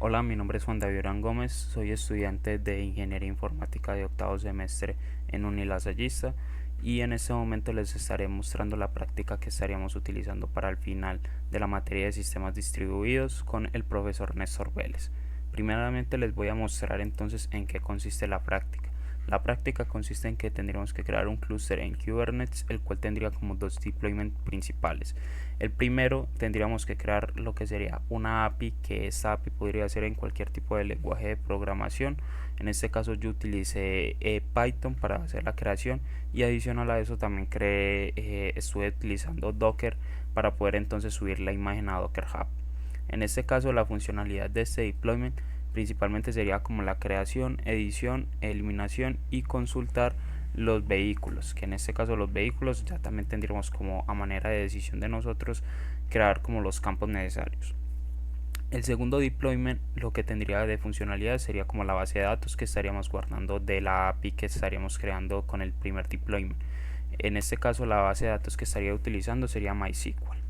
Hola, mi nombre es Juan David Orán Gómez, soy estudiante de Ingeniería Informática de octavo semestre en Unilasallista y en este momento les estaré mostrando la práctica que estaríamos utilizando para el final de la materia de sistemas distribuidos con el profesor Néstor Vélez. Primeramente les voy a mostrar entonces en qué consiste la práctica. La práctica consiste en que tendríamos que crear un clúster en Kubernetes, el cual tendría como dos deployments principales. El primero tendríamos que crear lo que sería una API, que esta API podría ser en cualquier tipo de lenguaje de programación. En este caso yo utilicé Python para hacer la creación y adicional a eso también estuve utilizando Docker para poder entonces subir la imagen a Docker Hub. En este caso la funcionalidad de este deployment principalmente sería como la creación, edición, eliminación y consultar los vehículos, que en este caso los vehículos ya también tendríamos como a manera de decisión de nosotros crear como los campos necesarios. El segundo deployment lo que tendría de funcionalidad sería como la base de datos que estaríamos guardando de la API que estaríamos creando con el primer deployment. En este caso la base de datos que estaría utilizando sería MySQL.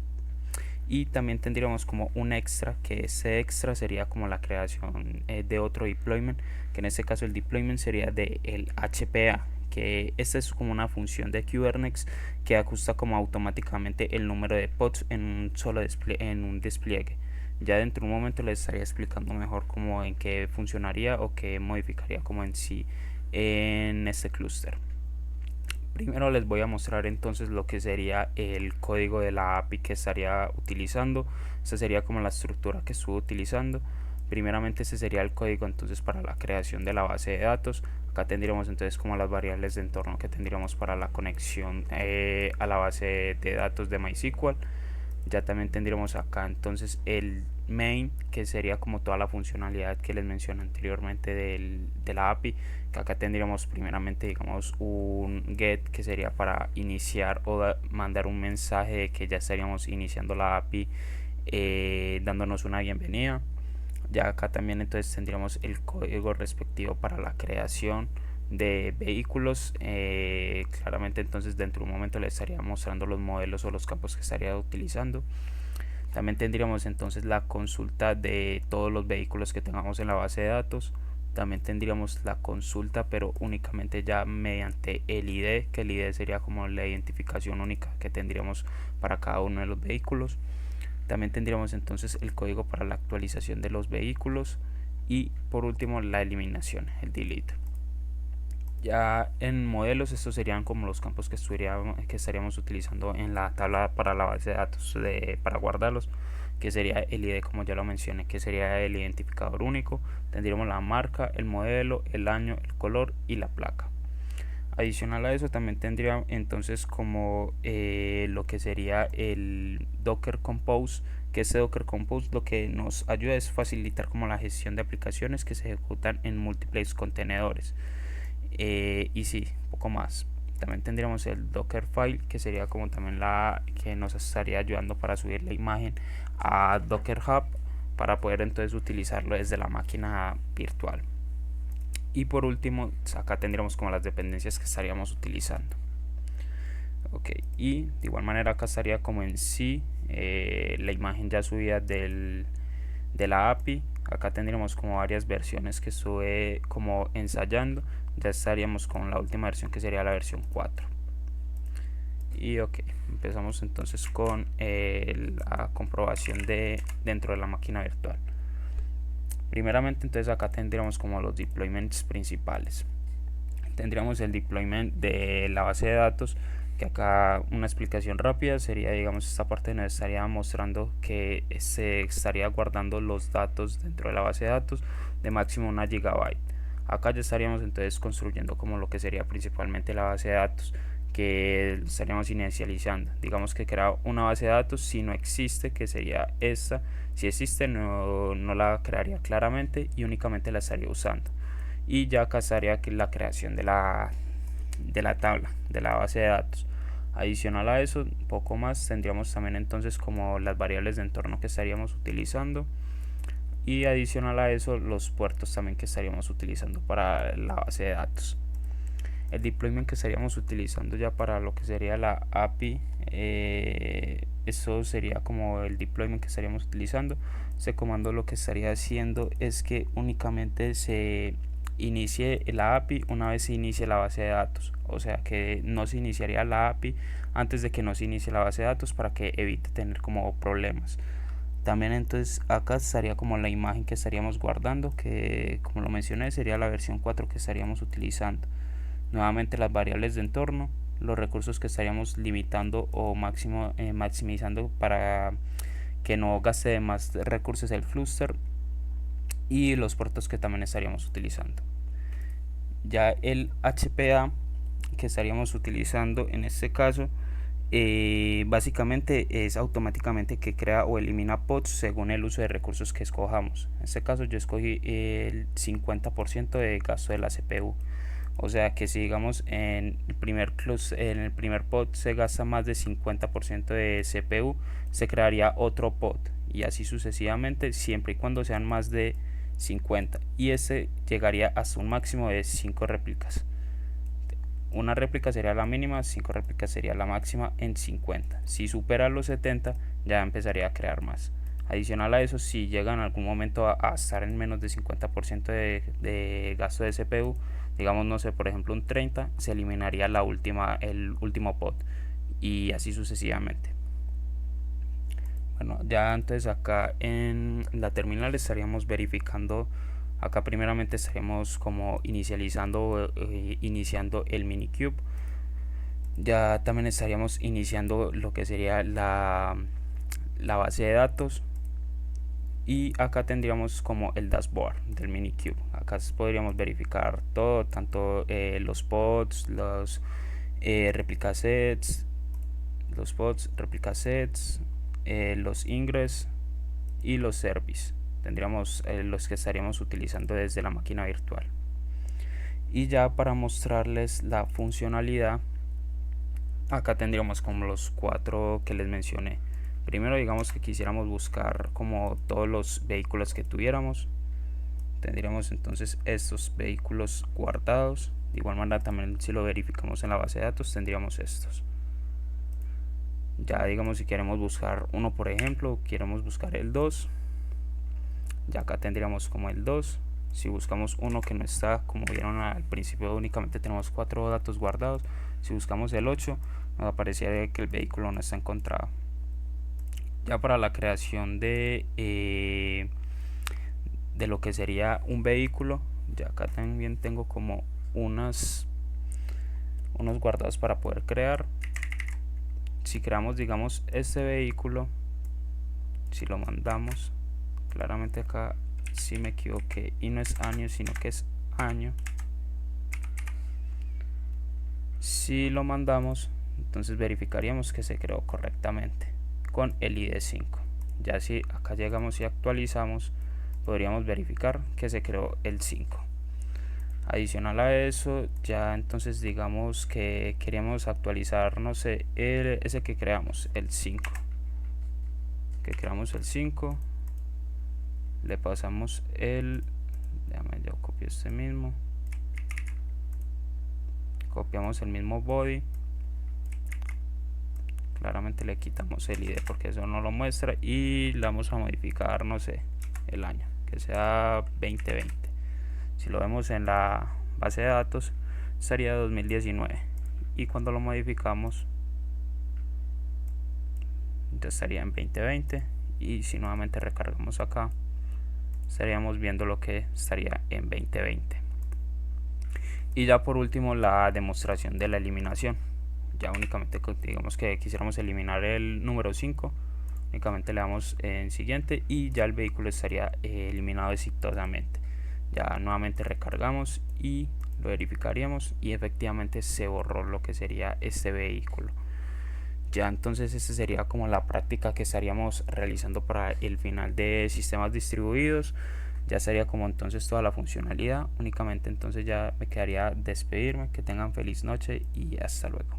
Y también tendríamos como un extra, que ese extra sería como la creación de otro deployment, que en este caso el deployment sería de el HPA, que esta es como una función de Kubernetes que ajusta como automáticamente el número de pods en un solo en un despliegue. Ya dentro de un momento les estaría explicando mejor cómo en qué funcionaría o qué modificaría como en sí en este clúster. Primero les voy a mostrar entonces lo que sería el código de la API que estaría utilizando. Esta sería como la estructura que estuve utilizando. Primeramente este sería el código entonces para la creación de la base de datos. Acá tendríamos entonces como las variables de entorno que tendríamos para la conexión a la base de datos de MySQL. Ya también tendríamos acá entonces el main, que sería como toda la funcionalidad que les mencioné anteriormente de la API, que acá tendríamos primeramente digamos un get, que sería para iniciar o mandar un mensaje de que ya estaríamos iniciando la API, dándonos una bienvenida. Ya acá también entonces tendríamos el código respectivo para la creación de vehículos. Claramente entonces dentro de un momento les estaría mostrando los modelos o los campos que estaría utilizando. También tendríamos entonces la consulta de todos los vehículos que tengamos en la base de datos. También tendríamos la consulta, pero únicamente ya mediante el ID, que el ID sería como la identificación única que tendríamos para cada uno de los vehículos. También tendríamos entonces el código para la actualización de los vehículos y por último la eliminación, el delete. Ya en modelos estos serían como los campos que estaríamos utilizando en la tabla para la base de datos para guardarlos, que sería el ID, como ya lo mencioné, que sería el identificador único. Tendríamos la marca, el modelo, el año, el color y la placa. Adicional a eso también tendría entonces como lo que sería el Docker Compose, que este Docker Compose lo que nos ayuda es facilitar como la gestión de aplicaciones que se ejecutan en múltiples contenedores. Y sí, poco más. También tendríamos el Dockerfile, que sería como también la que nos estaría ayudando para subir la imagen a Docker Hub para poder entonces utilizarlo desde la máquina virtual. Y por último acá tendríamos como las dependencias que estaríamos utilizando. Ok, y de igual manera acá estaría como en sí la imagen ya subida de la API. Acá tendríamos como varias versiones que estuve como ensayando. Ya estaríamos con la última versión, que sería la versión 4. Y ok, empezamos entonces con la comprobación dentro de la máquina virtual. Primeramente entonces acá tendríamos como los deployments principales. Tendríamos el deployment de la base de datos, que acá una explicación rápida sería, digamos, esta parte nos estaría mostrando que se estaría guardando los datos dentro de la base de datos de máximo 1 GB. Acá ya estaríamos entonces construyendo como lo que sería principalmente la base de datos, que estaríamos inicializando. Digamos que crea una base de datos, si no existe, que sería esta. Si existe, no la crearía claramente y únicamente la estaría usando. Y ya acá estaría aquí la creación de la tabla, de la base de datos. Adicional a eso, un poco más, tendríamos también entonces como las variables de entorno que estaríamos utilizando. Y adicional a eso, los puertos también que estaríamos utilizando para la base de datos. El deployment que estaríamos utilizando ya para lo que sería la API eso sería como el deployment que estaríamos utilizando. Este comando lo que estaría haciendo es que únicamente se inicie la API una vez se inicie la base de datos, o sea que no se iniciaría la API antes de que no se inicie la base de datos para que evite tener como problemas. También entonces acá estaría como la imagen que estaríamos guardando, que como lo mencioné sería la versión 4 que estaríamos utilizando. Nuevamente las variables de entorno, los recursos que estaríamos limitando o maximizando para que no gaste de más recursos el Fluster, y los puertos que también estaríamos utilizando. Ya el HPA que estaríamos utilizando en este caso básicamente es automáticamente que crea o elimina pods según el uso de recursos que escojamos. En este caso yo escogí el 50% de gasto de la CPU, o sea que si digamos en el primer pod se gasta más de 50% de CPU, se crearía otro pod y así sucesivamente, siempre y cuando sean más de 50, y este llegaría hasta un máximo de 5 réplicas. Una réplica sería la mínima, 5 réplicas sería la máxima en 50. Si supera los 70 ya empezaría a crear más. Adicional a eso, si llega en algún momento a estar en menos de 50% de gasto de CPU, digamos no sé, por ejemplo un 30, se eliminaría el último pod y así sucesivamente. Bueno, ya antes acá en la terminal estaríamos verificando. Acá primeramente estaríamos como iniciando el minikube. Ya también estaríamos iniciando lo que sería la base de datos, y acá tendríamos como el dashboard del minikube. Acá podríamos verificar todo, tanto los pods, los replica sets, los ingress y los service. Tendríamos los que estaríamos utilizando desde la máquina virtual. Y ya para mostrarles la funcionalidad, acá tendríamos como los 4 que les mencioné. Primero, digamos que quisiéramos buscar como todos los vehículos que tuviéramos, tendríamos entonces estos vehículos guardados. De igual manera también, si lo verificamos en la base de datos, tendríamos estos. Ya digamos si queremos buscar uno, por ejemplo queremos buscar el 2, ya acá tendríamos como el 2. Si buscamos uno que no está, como vieron al principio únicamente tenemos 4 datos guardados, si buscamos el 8 nos aparecería que el vehículo no está encontrado. Ya para la creación de lo que sería un vehículo, ya acá también tengo como unos guardados para poder crear. Si creamos, digamos, este vehículo, si lo mandamos, claramente acá si me equivoqué y no es año sino que es año. Si lo mandamos, entonces verificaríamos que se creó correctamente con el ID5. Ya si acá llegamos y actualizamos, podríamos verificar que se creó el 5. Adicional a eso, ya entonces digamos que queríamos actualizar, no sé, ese que creamos, el 5. Que creamos el 5, le pasamos déjame, yo copio este mismo, copiamos el mismo body, claramente le quitamos el ID porque eso no lo muestra, y le vamos a modificar, no sé, el año, que sea 2020. Si lo vemos en la base de datos sería 2019, y cuando lo modificamos ya estaría en 2020, y si nuevamente recargamos acá estaríamos viendo lo que estaría en 2020. Y ya por último la demostración de la eliminación. Ya únicamente digamos que quisiéramos eliminar el número 5, únicamente le damos en siguiente y ya el vehículo estaría eliminado exitosamente. Ya nuevamente recargamos y lo verificaríamos y efectivamente se borró lo que sería este vehículo. Ya entonces esta sería como la práctica que estaríamos realizando para el final de sistemas distribuidos. Ya sería como entonces toda la funcionalidad. Únicamente entonces ya me quedaría despedirme. Que tengan feliz noche y hasta luego.